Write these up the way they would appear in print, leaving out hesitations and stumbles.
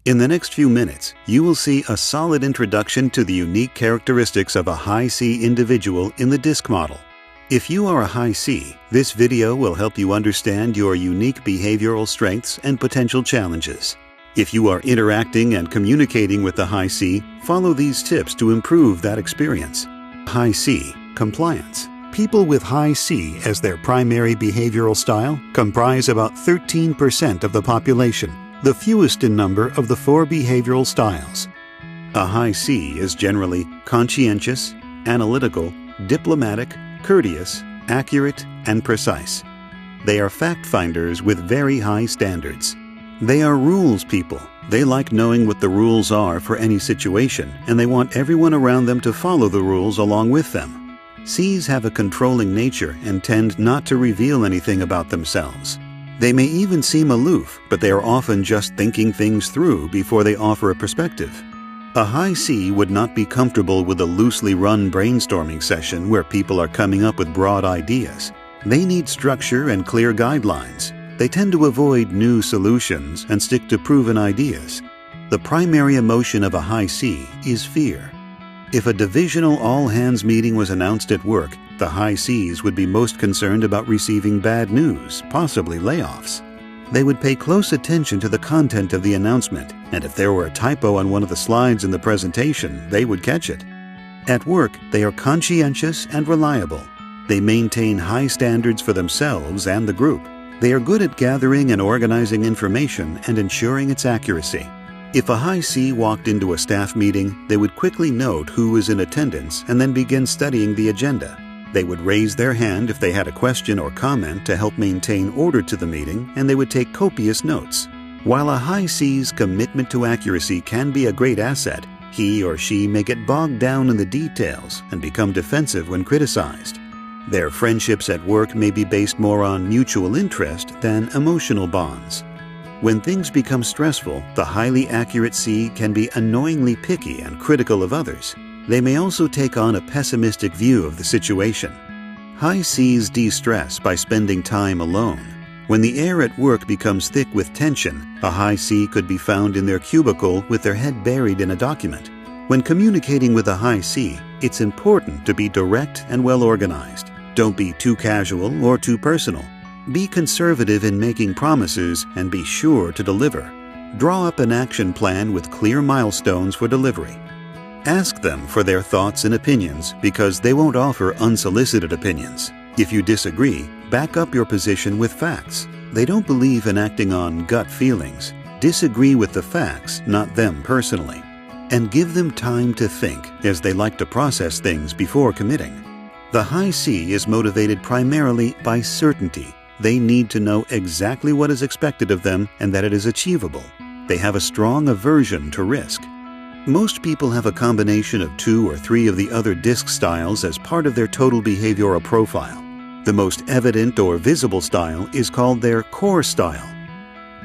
In the next few minutes, you will see a solid introduction to the unique characteristics of a high C individual in the DISC model. If you are a high C, this video will help you understand your unique behavioral strengths and potential challenges. If you are interacting and communicating with the high C, follow these tips to improve that experience. High C, compliance. People with high C as their primary behavioral style comprise about 13% of the population, the fewest in number of the 4 behavioral styles. A high C is generally conscientious, analytical, diplomatic, courteous, accurate, and precise. They are fact-finders with very high standards. They are rules people. They like knowing what the rules are for any situation, and they want everyone around them to follow the rules along with them. C's have a controlling nature and tend not to reveal anything about themselves. They may even seem aloof, but they are often just thinking things through before they offer a perspective. A high C would not be comfortable with a loosely run brainstorming session where people are coming up with broad ideas. They need structure and clear guidelines. They tend to avoid new solutions and stick to proven ideas. The primary emotion of a high C is fear. If a divisional all-hands meeting was announced at work, the high Cs would be most concerned about receiving bad news, possibly layoffs. They would pay close attention to the content of the announcement, and if there were a typo on one of the slides in the presentation, they would catch it. At work, they are conscientious and reliable. They maintain high standards for themselves and the group. They are good at gathering and organizing information and ensuring its accuracy. If a high C walked into a staff meeting, they would quickly note who was in attendance and then begin studying the agenda. They would raise their hand if they had a question or comment to help maintain order to the meeting, and they would take copious notes. While a high C's commitment to accuracy can be a great asset, he or she may get bogged down in the details and become defensive when criticized. Their friendships at work may be based more on mutual interest than emotional bonds. When things become stressful, the highly accurate C can be annoyingly picky and critical of others. They may also take on a pessimistic view of the situation. High Cs de-stress by spending time alone. When the air at work becomes thick with tension, a high C could be found in their cubicle with their head buried in a document. When communicating with a high C, it's important to be direct and well-organized. Don't be too casual or too personal. Be conservative in making promises and be sure to deliver. Draw up an action plan with clear milestones for delivery. Ask them for their thoughts and opinions because they won't offer unsolicited opinions. If you disagree, back up your position with facts. They don't believe in acting on gut feelings. Disagree with the facts, not them personally. And give them time to think, as they like to process things before committing. The high C is motivated primarily by certainty. They need to know exactly what is expected of them and that it is achievable. They have a strong aversion to risk. Most people have a combination of 2 or 3 of the other DISC styles as part of their total behavioral profile. The most evident or visible style is called their core style.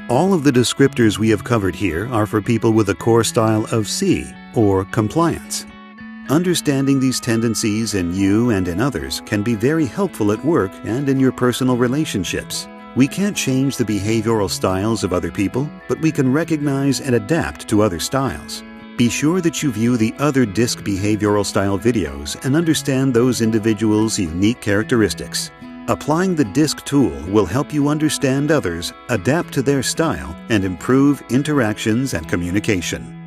All of the descriptors we have covered here are for people with a core style of C, or compliance. Understanding these tendencies in you and in others can be very helpful at work and in your personal relationships. We can't change the behavioral styles of other people, but we can recognize and adapt to other styles. Be sure that you view the other DISC behavioral style videos and understand those individuals' unique characteristics. Applying the DISC tool will help you understand others, adapt to their style, and improve interactions and communication.